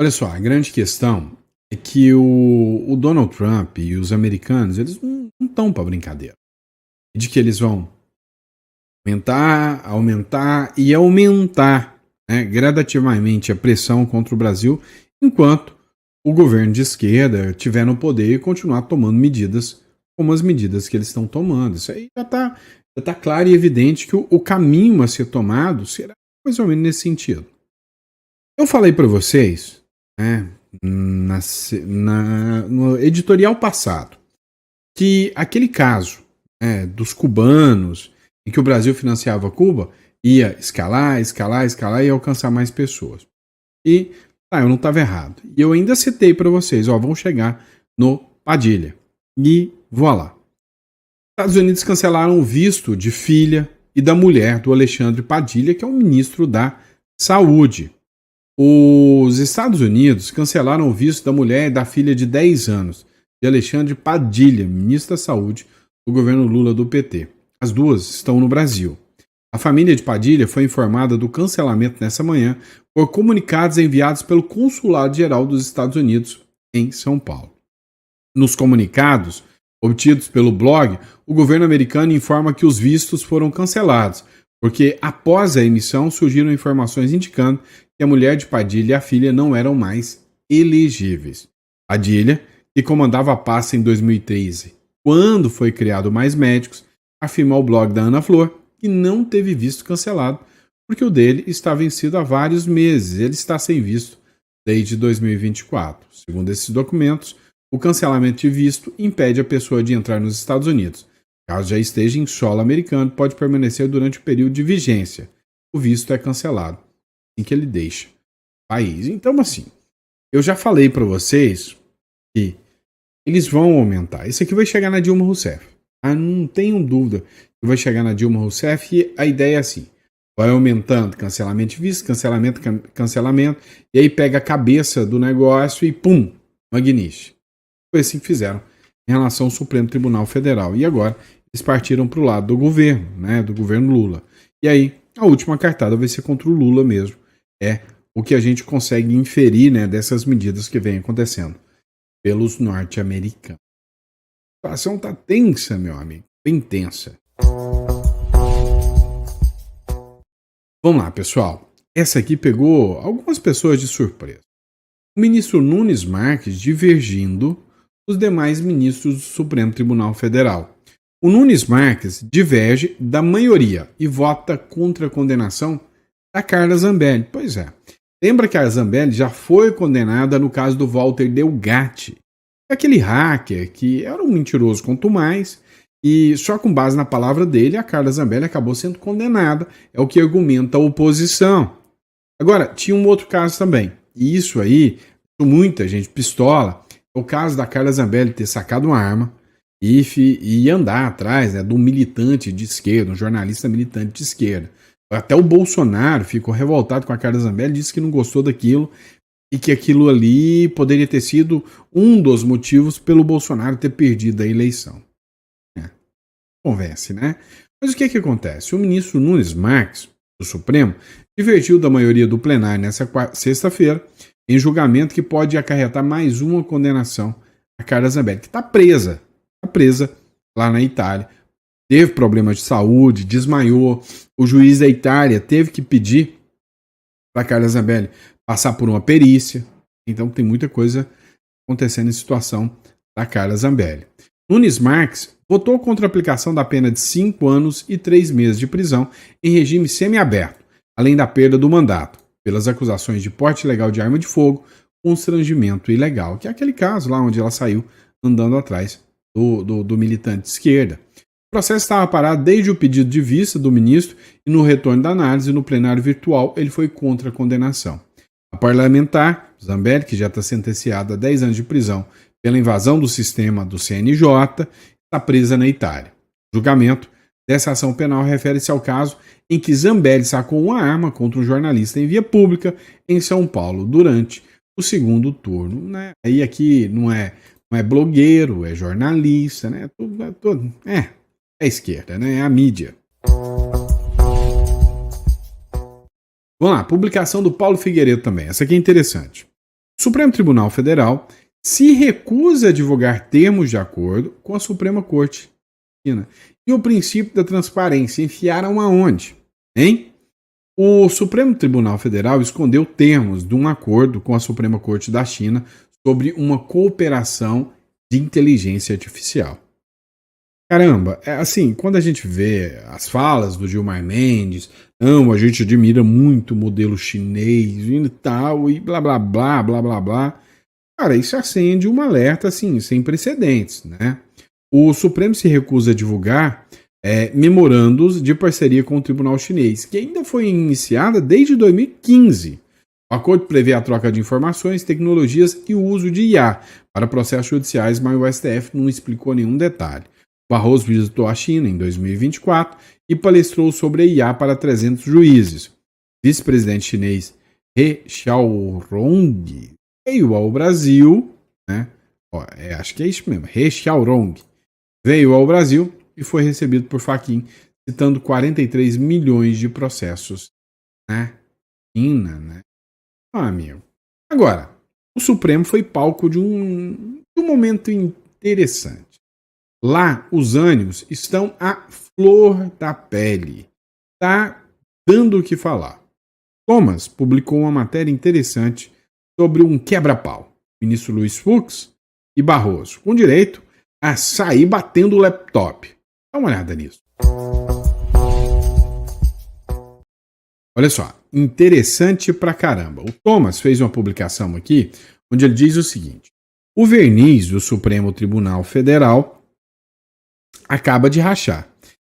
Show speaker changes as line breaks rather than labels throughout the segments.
Olha só, a grande questão é que o Donald Trump e os americanos, eles não estão para brincadeira. De que eles vão aumentar, né, gradativamente a pressão contra o Brasil, enquanto o governo de esquerda tiver no poder e continuar tomando medidas como as medidas que eles estão tomando. Isso aí já tá claro e evidente que o caminho a ser tomado será mais ou menos nesse sentido. Eu falei para vocês, né, no editorial passado, que aquele caso, dos cubanos, em que o Brasil financiava Cuba, ia escalar e alcançar mais pessoas. E eu não estava errado. E eu ainda citei para vocês, vão chegar no Padilha. E vou lá. Estados Unidos cancelaram o visto de filha e da mulher do Alexandre Padilha, que é o ministro da Saúde. Os Estados Unidos cancelaram o visto da mulher e da filha de 10 anos, de Alexandre Padilha, ministro da Saúde do governo Lula do PT. As duas estão no Brasil. A família de Padilha foi informada do cancelamento nessa manhã por comunicados enviados pelo Consulado-Geral dos Estados Unidos em São Paulo. Nos comunicados obtidos pelo blog, o governo americano informa que os vistos foram cancelados, porque após a emissão surgiram informações indicando que a mulher de Padilha e a filha não eram mais elegíveis. Padilha, que comandava a pasta em 2013, quando foi criado Mais Médicos, afirmou ao blog da Ana Flor que não teve visto cancelado, porque o dele está vencido há vários meses. Ele está sem visto desde 2024. Segundo esses documentos, o cancelamento de visto impede a pessoa de entrar nos Estados Unidos. Caso já esteja em solo americano, pode permanecer durante o período de vigência. O visto é cancelado assim que ele deixa o país. Então, assim, eu já falei para vocês que eles vão aumentar. Isso aqui vai chegar na Dilma Rousseff. Não tenho dúvida que vai chegar na Dilma Rousseff e a ideia é assim. Vai aumentando cancelamento de visto, cancelamento, e aí pega a cabeça do negócio e pum, magnifique. Foi assim que fizeram em relação ao Supremo Tribunal Federal. E agora eles partiram para o lado do governo, né, do governo Lula. E aí a última cartada vai ser contra o Lula mesmo. É o que a gente consegue inferir, né, dessas medidas que vem acontecendo pelos norte-americanos. A situação tá tensa, meu amigo, bem tensa. Vamos lá, pessoal. Essa aqui pegou algumas pessoas de surpresa. O ministro Nunes Marques divergindo dos demais ministros do Supremo Tribunal Federal. O Nunes Marques diverge da maioria e vota contra a condenação da Carla Zambelli. Pois é. Lembra que a Zambelli já foi condenada no caso do Walter Delgatti, aquele hacker que era um mentiroso quanto mais, e só com base na palavra dele, a Carla Zambelli acabou sendo condenada, é o que argumenta a oposição. Agora, tinha um outro caso também, e isso aí, muita gente pistola, é o caso da Carla Zambelli ter sacado uma arma e andar atrás, né, de um militante de esquerda, um jornalista militante de esquerda. Até o Bolsonaro ficou revoltado com a Carla Zambelli, disse que não gostou daquilo e que aquilo ali poderia ter sido um dos motivos pelo Bolsonaro ter perdido a eleição. Convence, né? Mas o que acontece? O ministro Nunes Marques, do Supremo, divergiu da maioria do plenário nessa sexta-feira em julgamento que pode acarretar mais uma condenação a Carla Zambelli, que está presa lá na Itália. Teve problemas de saúde, desmaiou. O juiz da Itália teve que pedir para a Carla Zambelli passar por uma perícia. Então tem muita coisa acontecendo em situação da Carla Zambelli. Nunes Marques votou contra a aplicação da pena de 5 anos e 3 meses de prisão em regime semiaberto, além da perda do mandato, pelas acusações de porte ilegal de arma de fogo, constrangimento ilegal, que é aquele caso lá onde ela saiu andando atrás do militante de esquerda. O processo estava parado desde o pedido de vista do ministro e no retorno da análise no plenário virtual ele foi contra a condenação. A parlamentar, Zambelli, que já está sentenciada a 10 anos de prisão pela invasão do sistema do CNJ, está presa na Itália. O julgamento dessa ação penal refere-se ao caso em que Zambelli sacou uma arma contra um jornalista em via pública em São Paulo durante o segundo turno. Né? Aí aqui não é blogueiro, é jornalista, né? É a esquerda, né? É a mídia. Vamos lá, publicação do Paulo Figueiredo também. Essa aqui é interessante. O Supremo Tribunal Federal se recusa a divulgar termos de acordo com a Suprema Corte. E o princípio da transparência enfiaram aonde? Hein? O Supremo Tribunal Federal escondeu termos de um acordo com a Suprema Corte da China sobre uma cooperação de inteligência artificial. Caramba, assim, quando a gente vê as falas do Gilmar Mendes, não, a gente admira muito o modelo chinês e tal, e blá blá blá, blá blá blá. Cara, isso acende um alerta, assim, sem precedentes, né? O Supremo se recusa a divulgar memorandos de parceria com o Tribunal Chinês, que ainda foi iniciada desde 2015. O acordo prevê a troca de informações, tecnologias e o uso de IA para processos judiciais, mas o STF não explicou nenhum detalhe. Barroso visitou a China em 2024 e palestrou sobre a IA para 300 juízes. O vice-presidente chinês He Xiaorong veio ao Brasil, né? Acho que é isso mesmo, He Xiaorong veio ao Brasil e foi recebido por Fachin, citando 43 milhões de processos na China, né? Amigo. Agora, o Supremo foi palco de um momento interessante. Lá, os ânimos estão à flor da pele. Tá dando o que falar. Thomas publicou uma matéria interessante sobre um quebra-pau. Ministro Luiz Fux e Barroso, com direito a sair batendo o laptop. Dá uma olhada nisso. Olha só, interessante pra caramba. O Thomas fez uma publicação aqui onde ele diz o seguinte: o verniz do Supremo Tribunal Federal acaba de rachar.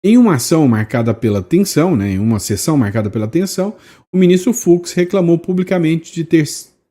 Em uma ação marcada pela tensão, em uma sessão marcada pela tensão, o ministro Fux reclamou publicamente de ter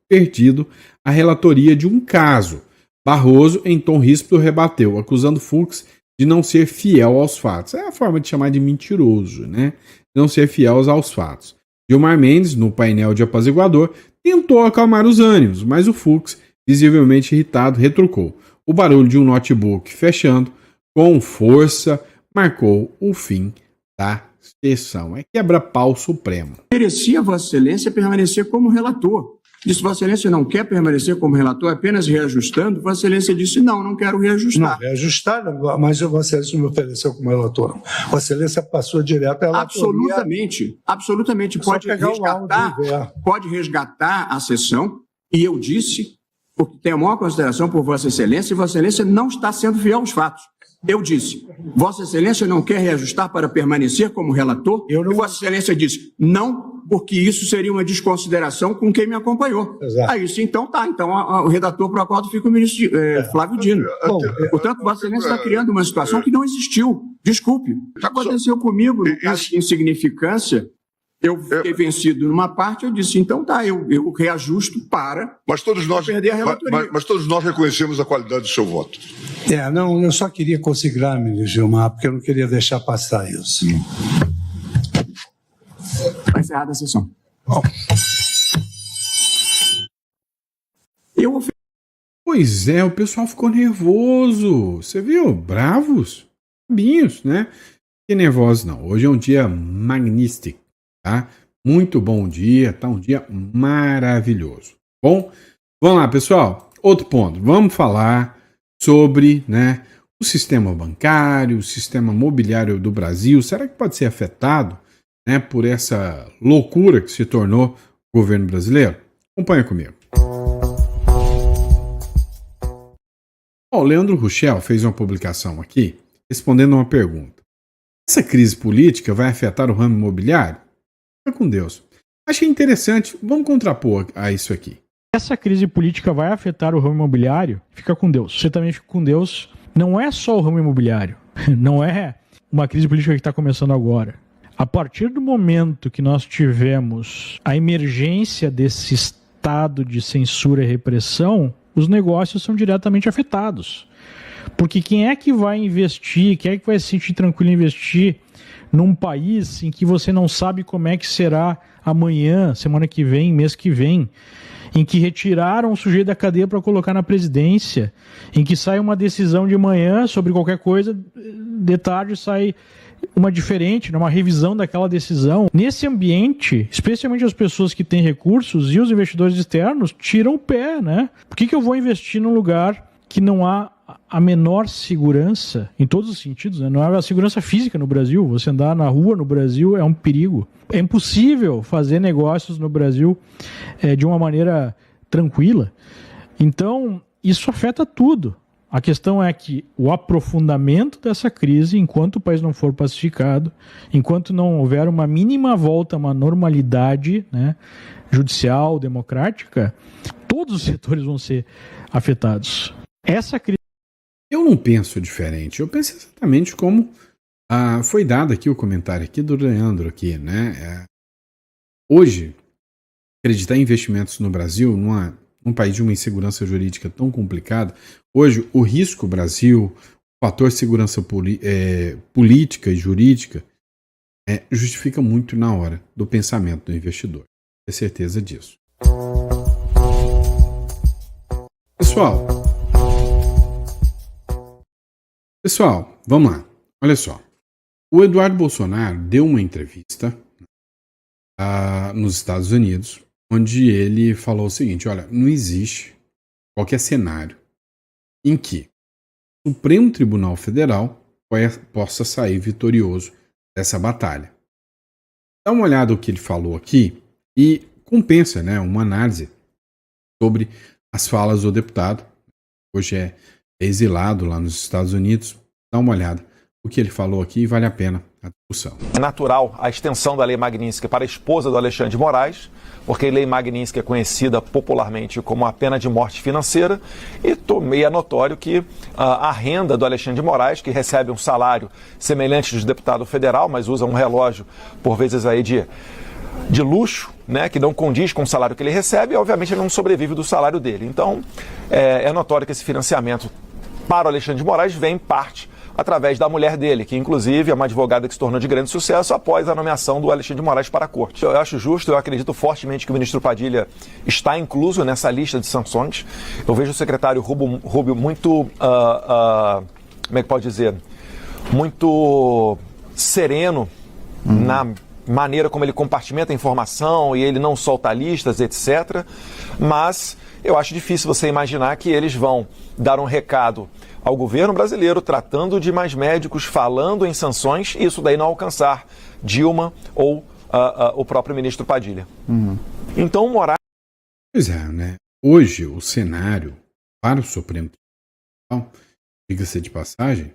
perdido a relatoria de um caso. Barroso, em tom ríspido, rebateu, acusando Fux de não ser fiel aos fatos. É a forma de chamar de mentiroso, né? De não ser fiel aos fatos. Gilmar Mendes, no painel de apaziguador, tentou acalmar os ânimos, mas o Fux, visivelmente irritado, retrucou. O barulho de um notebook fechando, com força, marcou o fim da sessão. É quebra-pau supremo.
Merecia Vossa Excelência permanecer como relator. Disse, Vossa Excelência não quer permanecer como relator, apenas reajustando. Vossa Excelência disse, não quero reajustar.
Não, reajustar, mas Vossa Excelência não me ofereceu como relator. Vossa Excelência passou direto à relatoria.
Absolutamente. Pode resgatar a sessão, e eu disse, porque tenho a maior consideração por Vossa Excelência, e Vossa Excelência não está sendo fiel aos fatos. Eu disse, Vossa Excelência não quer reajustar para permanecer como relator? E Vossa Excelência disse, não, porque isso seria uma desconsideração com quem me acompanhou.
Exato.
Aí disse, então tá, então o redator para o acordo fica o ministro Flávio Dino. Portanto, Vossa Excelência está criando uma situação que não existiu. Desculpe. Já aconteceu comigo, no caso de insignificância. Eu fiquei vencido numa parte, eu disse, então tá, eu reajusto para perder a relatoria.
Mas todos nós reconhecemos a qualidade do seu voto.
Não, eu só queria consignar, ministro Gilmar, porque eu não queria deixar passar isso.
Está encerrada a sessão.
Bom.
Pois é, o pessoal ficou nervoso. Você viu? Bravos. Sabinhos, né? Que nervosos não. Hoje é um dia magnífico. Tá? Muito bom dia, tá um dia maravilhoso. Bom, vamos lá, pessoal. Outro ponto. Vamos falar sobre, o sistema bancário, o sistema mobiliário do Brasil. Será que pode ser afetado, por essa loucura que se tornou o governo brasileiro? Acompanha comigo. O Leandro Ruschel fez uma publicação aqui respondendo uma pergunta. Essa crise política vai afetar o ramo imobiliário? Fica com Deus. Achei interessante, vamos contrapor a isso aqui.
Essa crise política vai afetar o ramo imobiliário? Fica com Deus. Você também fica com Deus. Não é só o ramo imobiliário. Não é uma crise política que está começando agora. A partir do momento que nós tivemos a emergência desse estado de censura e repressão, os negócios são diretamente afetados. Porque quem é que vai investir, quem é que vai se sentir tranquilo em investir num país em que você não sabe como é que será amanhã, semana que vem, mês que vem, em que retiraram o sujeito da cadeia para colocar na presidência, em que sai uma decisão de manhã sobre qualquer coisa, de tarde sai uma diferente, uma revisão daquela decisão. Nesse ambiente, especialmente as pessoas que têm recursos e os investidores externos tiram o pé, né? Por que eu vou investir num lugar que não há a menor segurança, em todos os sentidos, né? Não há a segurança física no Brasil. Você andar na rua no Brasil é um perigo. É impossível fazer negócios no Brasil de uma maneira tranquila. Então, isso afeta tudo. A questão é que o aprofundamento dessa crise, enquanto o país não for pacificado, enquanto não houver uma mínima volta a uma normalidade, né, judicial, democrática, todos os setores vão ser afetados. Essa crise...
Eu não penso diferente. Eu penso exatamente como foi dado aqui o comentário aqui do Leandro aqui, né? Hoje, acreditar em investimentos no Brasil, num país de uma insegurança jurídica tão complicada, hoje o risco Brasil, o fator segurança política e jurídica justifica muito na hora do pensamento do investidor. Tenho certeza disso. Pessoal, vamos lá. Olha só. O Eduardo Bolsonaro deu uma entrevista nos Estados Unidos, onde ele falou o seguinte: olha, não existe qualquer cenário em que o Supremo Tribunal Federal possa sair vitorioso dessa batalha. Dá uma olhada no que ele falou aqui e compensa, né, uma análise sobre as falas do deputado. Hoje é exilado lá nos Estados Unidos. Dá uma olhada. O que ele falou aqui vale a pena a discussão.
É natural a extensão da Lei Magnitsky para a esposa do Alexandre de Moraes, porque a Lei Magnitsky é conhecida popularmente como a pena de morte financeira, e é notório que a renda do Alexandre de Moraes, que recebe um salário semelhante do deputado federal, mas usa um relógio, por vezes, aí de luxo, né, que não condiz com o salário que ele recebe, e obviamente ele não sobrevive do salário dele. Então, é notório que esse financiamento para o Alexandre de Moraes vem em parte através da mulher dele, que inclusive é uma advogada que se tornou de grande sucesso após a nomeação do Alexandre de Moraes para a corte. Eu acho justo, eu acredito fortemente que o ministro Padilha está incluso nessa lista de sanções. Eu vejo o secretário Rubio muito, como é que pode dizer, muito sereno na maneira como ele compartimenta a informação e ele não solta listas, etc. Mas eu acho difícil você imaginar que eles vão dar um recado ao governo brasileiro tratando de mais médicos, falando em sanções, e isso daí não alcançar Dilma ou o próprio ministro Padilha. Então, Moraes...
Pois é, né? Hoje o cenário para o Supremo Tribunal, diga-se de passagem,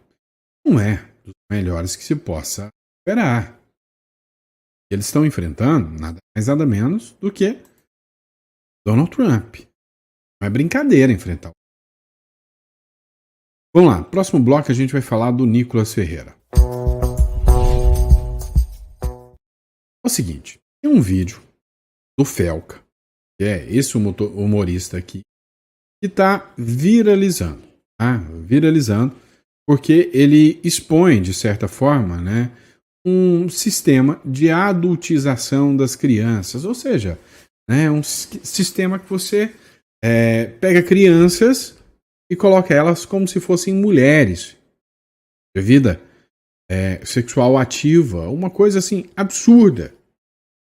não é dos melhores que se possa esperar. Eles estão enfrentando nada mais nada menos do que Donald Trump. Não é brincadeira enfrentar. Vamos lá, próximo bloco a gente vai falar do Nicolas Ferreira. É o seguinte, tem um vídeo do Felca, que é esse humorista aqui, que está viralizando. Viralizando porque ele expõe, de certa forma, né, um sistema de adultização das crianças. Ou seja, né, um sistema que você pega crianças e coloca elas como se fossem mulheres de vida sexual ativa, uma coisa assim absurda.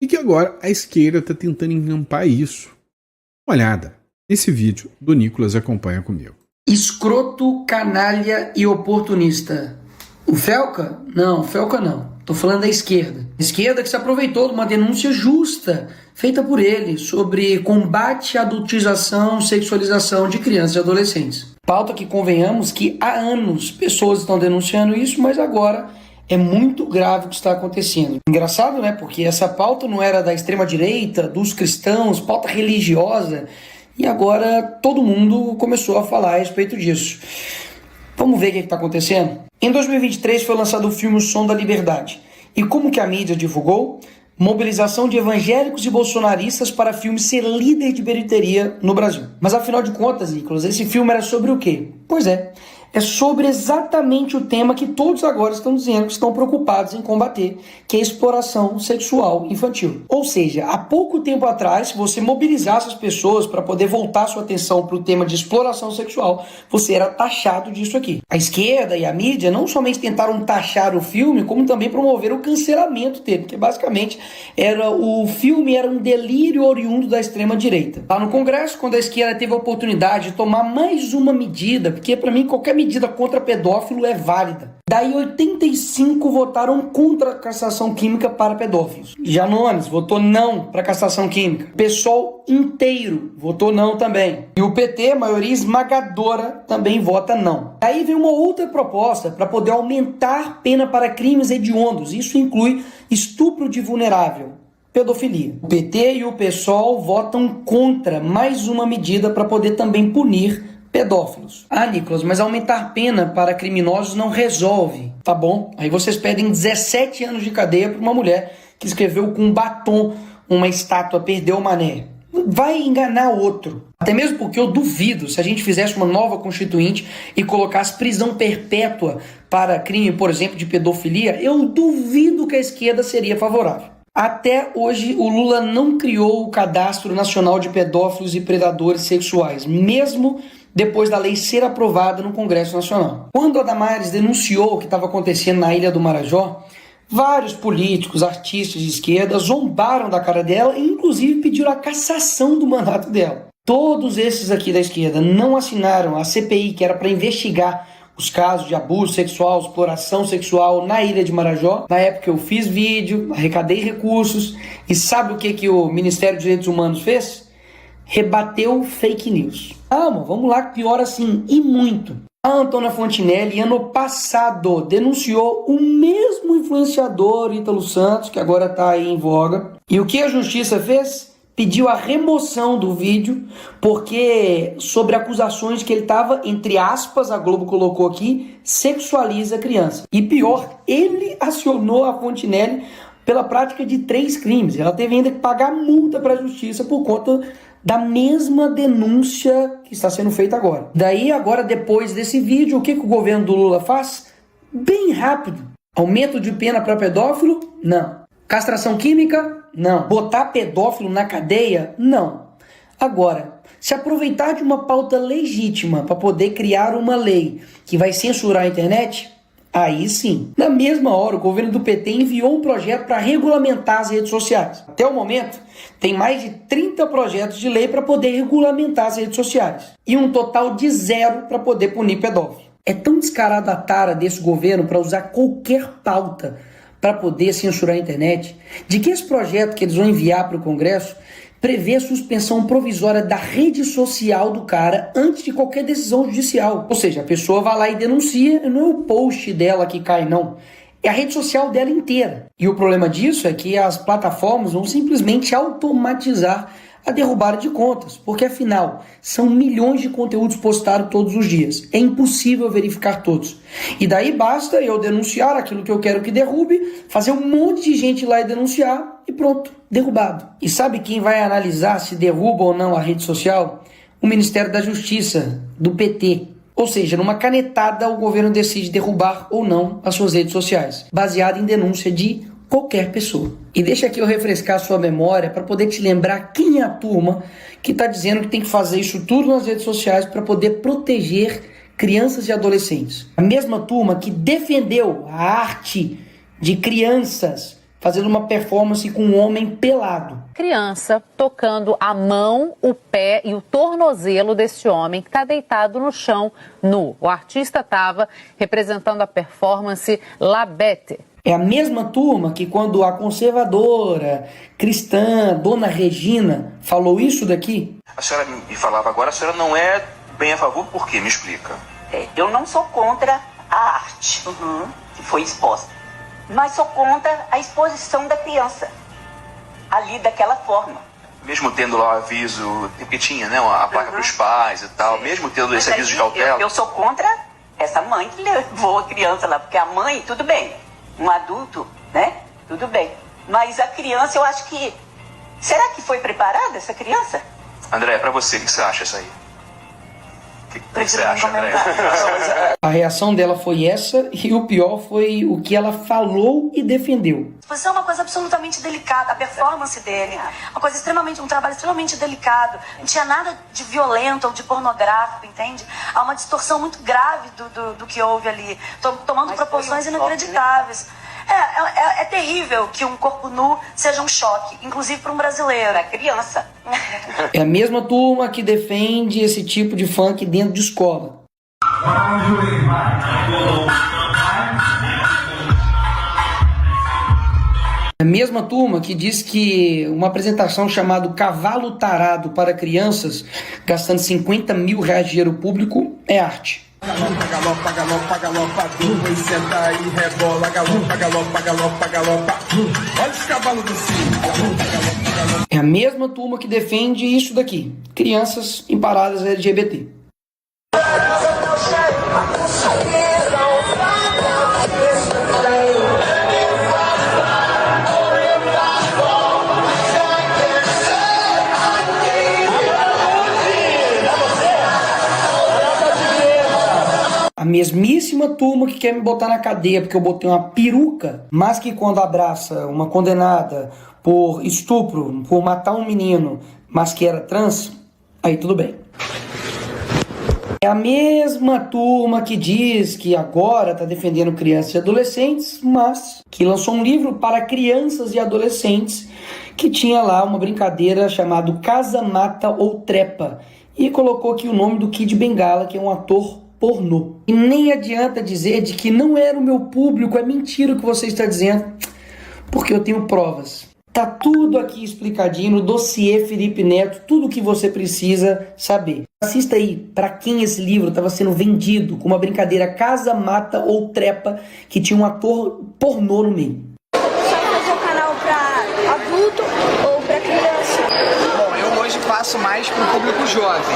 E que agora a esquerda está tentando encampar isso. Uma olhada nesse vídeo do Nicolas, acompanha comigo.
Escroto, canalha e oportunista. O Felca? Não, Felca não. Tô falando da esquerda. Esquerda que se aproveitou de uma denúncia justa feita por ele sobre combate à adultização, sexualização de crianças e adolescentes. Pauta que, convenhamos, que há anos pessoas estão denunciando isso, mas agora é muito grave o que está acontecendo. Engraçado, né? Porque essa pauta não era da extrema-direita, dos cristãos, pauta religiosa, e agora todo mundo começou a falar a respeito disso. Vamos ver o que está acontecendo? Em 2023 foi lançado o filme O Som da Liberdade. E como que a mídia divulgou? Mobilização de evangélicos e bolsonaristas para filme ser líder de bilheteria no Brasil. Mas afinal de contas, Nicolas, esse filme era sobre o quê? Pois é, é sobre exatamente o tema que todos agora estão dizendo que estão preocupados em combater, que é a exploração sexual infantil. Ou seja, há pouco tempo atrás, se você mobilizasse as pessoas para poder voltar sua atenção para o tema de exploração sexual, você era taxado disso aqui. A esquerda e a mídia não somente tentaram taxar o filme, como também promoveram o cancelamento dele, porque basicamente o filme era um delírio oriundo da extrema-direita. Lá no Congresso, quando a esquerda teve a oportunidade de tomar mais uma medida, porque para mim qualquer medida contra pedófilo é válida. Daí 85 votaram contra a castração química para pedófilos. Janones votou não para a castração química. O PSOL inteiro votou não também. E o PT, maioria esmagadora, também vota não. Daí vem uma outra proposta para poder aumentar pena para crimes hediondos. Isso inclui estupro de vulnerável, pedofilia. O PT e o PSOL votam contra mais uma medida para poder também punir pedófilos. Ah, Nicolas, mas aumentar pena para criminosos não resolve. Tá bom. Aí vocês pedem 17 anos de cadeia para uma mulher que escreveu com um batom uma estátua Perdeu o Mané. Vai enganar outro. Até mesmo porque eu duvido, se a gente fizesse uma nova constituinte e colocasse prisão perpétua para crime, por exemplo, de pedofilia, eu duvido que a esquerda seria favorável. Até hoje, o Lula não criou o Cadastro Nacional de Pedófilos e Predadores Sexuais, mesmo depois da lei ser aprovada no Congresso Nacional. Quando a Damares denunciou o que estava acontecendo na Ilha do Marajó, vários políticos, artistas de esquerda zombaram da cara dela e inclusive pediram a cassação do mandato dela. Todos esses aqui da esquerda não assinaram a CPI, que era para investigar os casos de abuso sexual, exploração sexual na Ilha de Marajó. Na época eu fiz vídeo, arrecadei recursos e sabe o que o Ministério dos Direitos Humanos fez? Rebateu fake news. Calma, vamos lá, que pior assim, e muito. A Antônia Fontinelli, ano passado, denunciou o mesmo influenciador Ítalo Santos, que agora está aí em voga. E o que a justiça fez? Pediu a remoção do vídeo, porque sobre acusações que ele estava, entre aspas, a Globo colocou aqui, sexualiza a criança. E pior, ele acionou a Fontinelli pela prática de 3 crimes. Ela teve ainda que pagar multa para a justiça por conta da mesma denúncia que está sendo feita agora. Daí, agora, depois desse vídeo, o que o governo do Lula faz? Bem rápido. Aumento de pena para pedófilo? Não. Castração química? Não. Botar pedófilo na cadeia? Não. Agora, se aproveitar de uma pauta legítima para poder criar uma lei que vai censurar a internet, aí sim. Na mesma hora, o governo do PT enviou um projeto para regulamentar as redes sociais. Até o momento, tem mais de 30 projetos de lei para poder regulamentar as redes sociais. E um total de 0 para poder punir pedófilo. É tão descarada a tara desse governo para usar qualquer pauta para poder censurar a internet, de que esse projeto que eles vão enviar para o Congresso prevê a suspensão provisória da rede social do cara antes de qualquer decisão judicial. Ou seja, a pessoa vai lá e denuncia, não é o post dela que cai, não. É a rede social dela inteira. E o problema disso é que as plataformas vão simplesmente automatizar a derrubada de contas, porque afinal, são milhões de conteúdos postados todos os dias. É impossível verificar todos. E daí basta eu denunciar aquilo que eu quero que derrube, fazer um monte de gente lá e denunciar e pronto, derrubado. E sabe quem vai analisar se derruba ou não a rede social? O Ministério da Justiça, do PT. Ou seja, numa canetada o governo decide derrubar ou não as suas redes sociais, baseado em denúncia de qualquer pessoa. E deixa aqui eu refrescar a sua memória para poder te lembrar quem é a turma que está dizendo que tem que fazer isso tudo nas redes sociais para poder proteger crianças e adolescentes. A mesma turma que defendeu a arte de crianças fazendo uma performance com um homem pelado.
Criança tocando a mão, o pé e o tornozelo desse homem que está deitado no chão nu. O artista estava representando a performance La Bête.
É a mesma turma que quando a conservadora, cristã, Dona Regina falou isso daqui...
A senhora me falava agora, a senhora não é bem a favor, por quê? Me explica.
Eu não sou contra a arte que foi exposta, mas sou contra a exposição da criança ali daquela forma.
Mesmo tendo lá o aviso, porque tinha, né, a placa para os pais e tal, mesmo tendo esse aviso de cautela...
Eu sou contra essa mãe que levou a criança lá, porque a mãe, tudo bem, um adulto, né, tudo bem, mas a criança, eu acho que... Será que foi preparada essa criança?
André, para você, o que você acha isso aí? que você acha, André?
A reação dela foi essa, e o pior foi o que ela falou e defendeu.
A exposição é uma coisa absolutamente delicada, a performance dele, um trabalho extremamente delicado. Não tinha nada de violento ou de pornográfico, entende? Há uma distorção muito grave do que houve ali, tomando proporções inacreditáveis. É terrível que um corpo nu seja um choque, inclusive para um brasileiro.
Para criança.
É a mesma turma que defende esse tipo de funk dentro de escola. É a mesma turma que diz que uma apresentação chamada Cavalo Tarado para crianças, gastando 50 mil reais de dinheiro público, é arte.
Galopa, galopa, galopa, e senta e rebola, galopa, galopa, galopa, galopa. Olha os cavalos do circo.
É a mesma turma que defende isso daqui, crianças em paradas LGBT. A mesmíssima turma que quer me botar na cadeia porque eu botei uma peruca, mas que quando abraça uma condenada por estupro, por matar um menino, mas que era trans, aí tudo bem. É a mesma turma que diz que agora está defendendo crianças e adolescentes, mas que lançou um livro para crianças e adolescentes que tinha lá uma brincadeira chamada Casa, Mata ou Trepa e colocou aqui o nome do Kid Bengala, que é um ator pornô. E nem adianta dizer de que não era o meu público, é mentira o que você está dizendo, porque eu tenho provas. Tá tudo aqui explicadinho no dossiê Felipe Neto, tudo o que você precisa saber. Assista aí para quem esse livro estava sendo vendido com uma brincadeira Casa, Mata ou Trepa que tinha um ator pornô no meio.
Só fazer o canal para adulto ou para criança?
Bom, eu hoje faço mais para o público jovem.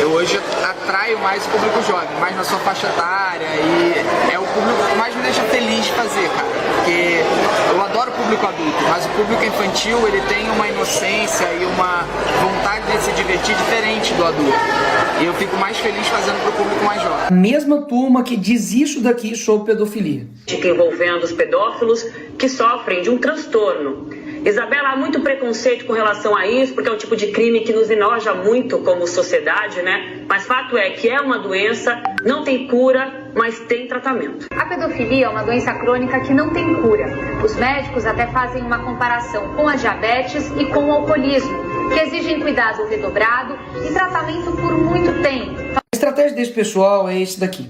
Eu hoje atraio mais o público jovem, mais na sua faixa etária, e é o público que mais me deixa feliz de fazer, cara. Porque eu adoro o público adulto, mas o público infantil, ele tem uma inocência e uma vontade de se divertir diferente do adulto. E eu fico mais feliz fazendo para o público mais jovem.
A mesma turma que diz isso daqui sobre pedofilia.
Envolvendo os pedófilos que sofrem de um transtorno. Isabela, há muito preconceito com relação a isso, porque é um tipo de crime que nos enoja muito como sociedade, né? Mas fato é que é uma doença, não tem cura, mas tem tratamento.
A pedofilia é uma doença crônica que não tem cura. Os médicos até fazem uma comparação com a diabetes e com o alcoolismo, que exigem cuidado redobrado e tratamento por muito tempo.
A estratégia desse pessoal é esse daqui.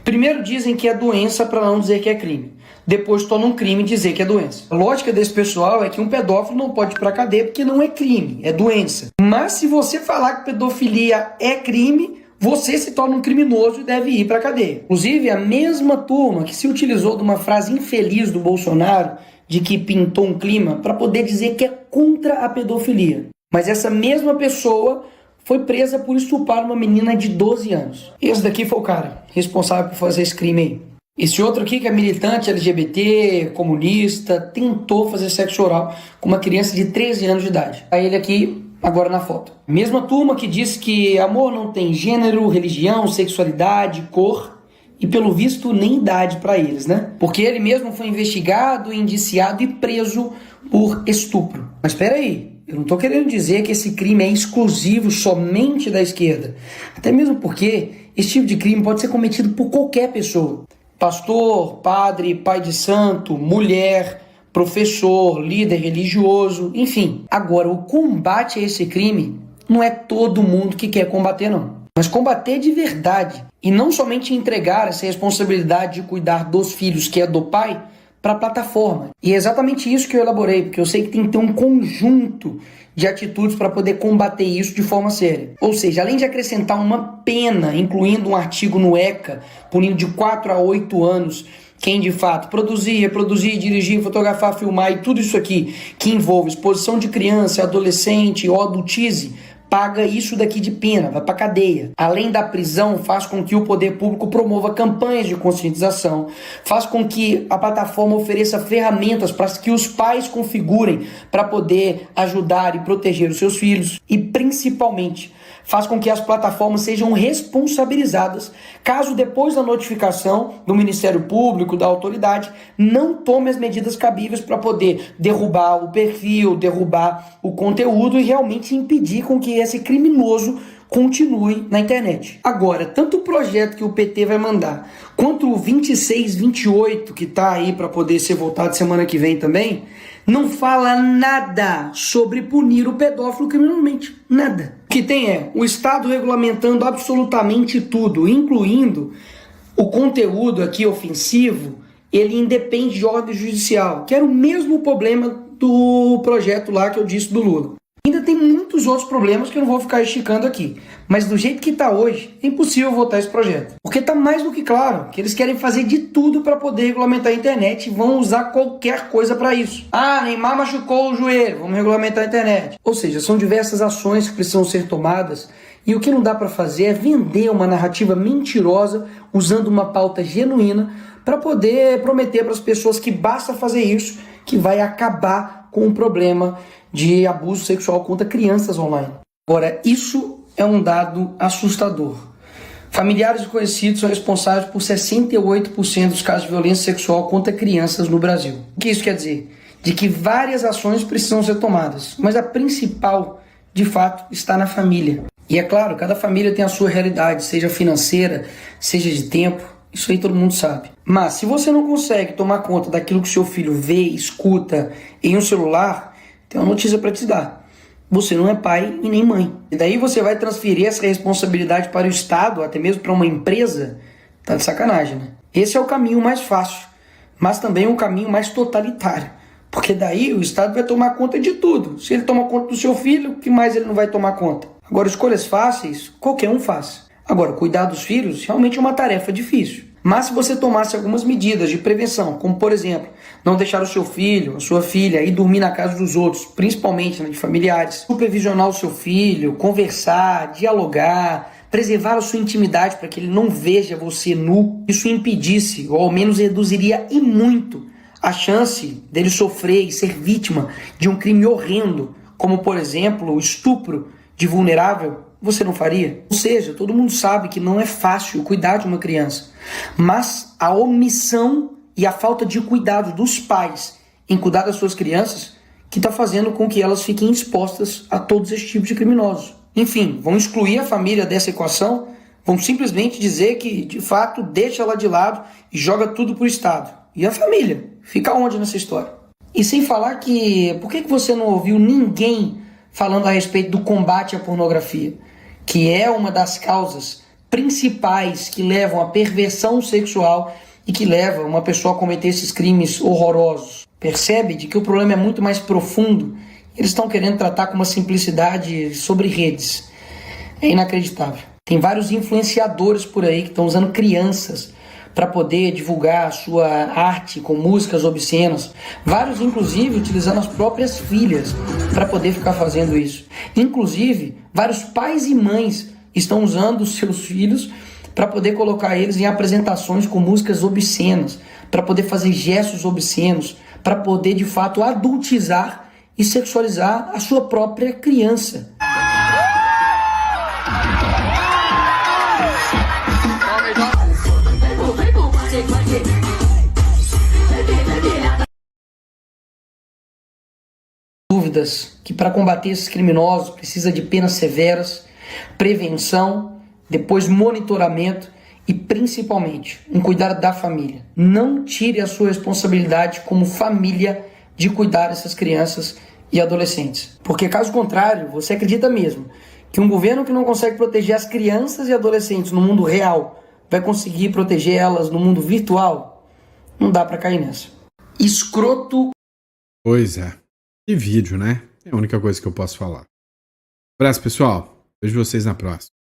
Primeiro dizem que é doença para não dizer que é crime. Depois torna um crime dizer que é doença. A lógica desse pessoal é que um pedófilo não pode ir pra cadeia porque não é crime, é doença. Mas se você falar que pedofilia é crime, você se torna um criminoso e deve ir pra cadeia. Inclusive, a mesma turma que se utilizou de uma frase infeliz do Bolsonaro, de que pintou um clima, para poder dizer que é contra a pedofilia. Mas essa mesma pessoa foi presa por estuprar uma menina de 12 anos. Esse daqui foi o cara responsável por fazer esse crime aí. Esse outro aqui, que é militante LGBT, comunista, tentou fazer sexo oral com uma criança de 13 anos de idade. Aí ele aqui, agora na foto. Mesma turma que diz que amor não tem gênero, religião, sexualidade, cor e, pelo visto, nem idade para eles, né? Porque ele mesmo foi investigado, indiciado e preso por estupro. Mas espera aí, eu não estou querendo dizer que esse crime é exclusivo somente da esquerda. Até mesmo porque esse tipo de crime pode ser cometido por qualquer pessoa. Pastor, padre, pai de santo, mulher, professor, líder religioso, enfim. Agora, o combate a esse crime não é todo mundo que quer combater, não. Mas combater de verdade e não somente entregar essa responsabilidade de cuidar dos filhos, que é do pai, para a plataforma. E é exatamente isso que eu elaborei, porque eu sei que tem que ter um conjunto de atitudes para poder combater isso de forma séria. Ou seja, além de acrescentar uma pena, incluindo um artigo no ECA, punindo de 4 a 8 anos quem de fato produzir, dirigir, fotografar, filmar e tudo isso aqui que envolve exposição de criança, adolescente ou adultize, paga isso daqui de pena, vai pra cadeia. Além da prisão, faz com que o poder público promova campanhas de conscientização, faz com que a plataforma ofereça ferramentas para que os pais configurem para poder ajudar e proteger os seus filhos e, principalmente, faz com que as plataformas sejam responsabilizadas caso depois da notificação do Ministério Público, da autoridade, não tome as medidas cabíveis para poder derrubar o perfil, derrubar o conteúdo e realmente impedir com que esse criminoso continue na internet. Agora, tanto o projeto que o PT vai mandar, quanto o 2628, que está aí para poder ser votado semana que vem também, não fala nada sobre punir o pedófilo criminalmente. Nada. O que tem é o Estado regulamentando absolutamente tudo, incluindo o conteúdo aqui ofensivo, ele independe de ordem judicial, que era o mesmo problema do projeto lá que eu disse do Lula. Ainda tem muitos outros problemas que eu não vou ficar esticando aqui. Mas do jeito que está hoje, é impossível votar esse projeto. Porque está mais do que claro que eles querem fazer de tudo para poder regulamentar a internet e vão usar qualquer coisa para isso. Ah, Neymar machucou o joelho, vamos regulamentar a internet. Ou seja, são diversas ações que precisam ser tomadas e o que não dá para fazer é vender uma narrativa mentirosa usando uma pauta genuína para poder prometer para as pessoas que basta fazer isso que vai acabar com o problema de abuso sexual contra crianças online. Agora, isso é um dado assustador. Familiares e conhecidos são responsáveis por 68% dos casos de violência sexual contra crianças no Brasil. O que isso quer dizer? De que várias ações precisam ser tomadas, mas a principal, de fato, está na família. E é claro, cada família tem a sua realidade, seja financeira, seja de tempo, isso aí todo mundo sabe. Mas se você não consegue tomar conta daquilo que seu filho vê, escuta em um celular, tem uma notícia para te dar. Você não é pai e nem mãe. E daí você vai transferir essa responsabilidade para o Estado, até mesmo para uma empresa? Tá de sacanagem, né? Esse é o caminho mais fácil, mas também o caminho mais totalitário. Porque daí o Estado vai tomar conta de tudo. Se ele toma conta do seu filho, o que mais ele não vai tomar conta? Agora, escolhas fáceis, qualquer um faz. Agora, cuidar dos filhos realmente é uma tarefa difícil. Mas se você tomasse algumas medidas de prevenção, como por exemplo, não deixar o seu filho, a sua filha ir dormir na casa dos outros, principalmente de familiares, supervisionar o seu filho, conversar, dialogar, preservar a sua intimidade para que ele não veja você nu, isso impedisse, ou ao menos reduziria e muito, a chance dele sofrer e ser vítima de um crime horrendo, como por exemplo o estupro de vulnerável. Você não faria? Ou seja, todo mundo sabe que não é fácil cuidar de uma criança, mas a omissão e a falta de cuidado dos pais em cuidar das suas crianças que está fazendo com que elas fiquem expostas a todos esses tipos de criminosos. Enfim, vão excluir a família dessa equação, vão simplesmente dizer que, de fato, deixa ela de lado e joga tudo para o Estado. E a família? Fica onde nessa história? E sem falar que, por que você não ouviu ninguém falando a respeito do combate à pornografia, que é uma das causas principais que levam à perversão sexual e que leva uma pessoa a cometer esses crimes horrorosos? Percebe de que o problema é muito mais profundo. Eles estão querendo tratar com uma simplicidade sobre redes. É inacreditável. Tem vários influenciadores por aí que estão usando crianças para poder divulgar a sua arte com músicas obscenas. Vários, inclusive, utilizando as próprias filhas para poder ficar fazendo isso. Inclusive, vários pais e mães estão usando os seus filhos para poder colocar eles em apresentações com músicas obscenas, para poder fazer gestos obscenos, para poder, de fato, adultizar e sexualizar a sua própria criança. Dúvidas que para combater esses criminosos precisa de penas severas, prevenção, depois monitoramento e principalmente um cuidado da família. Não tire a sua responsabilidade como família de cuidar dessas crianças e adolescentes. Porque caso contrário, você acredita mesmo que um governo que não consegue proteger as crianças e adolescentes no mundo real vai conseguir proteger elas no mundo virtual? Não dá para cair nessa. Escroto.
Pois é. Que vídeo, né? É a única coisa que eu posso falar. Abraço, pessoal. Vejo vocês na próxima.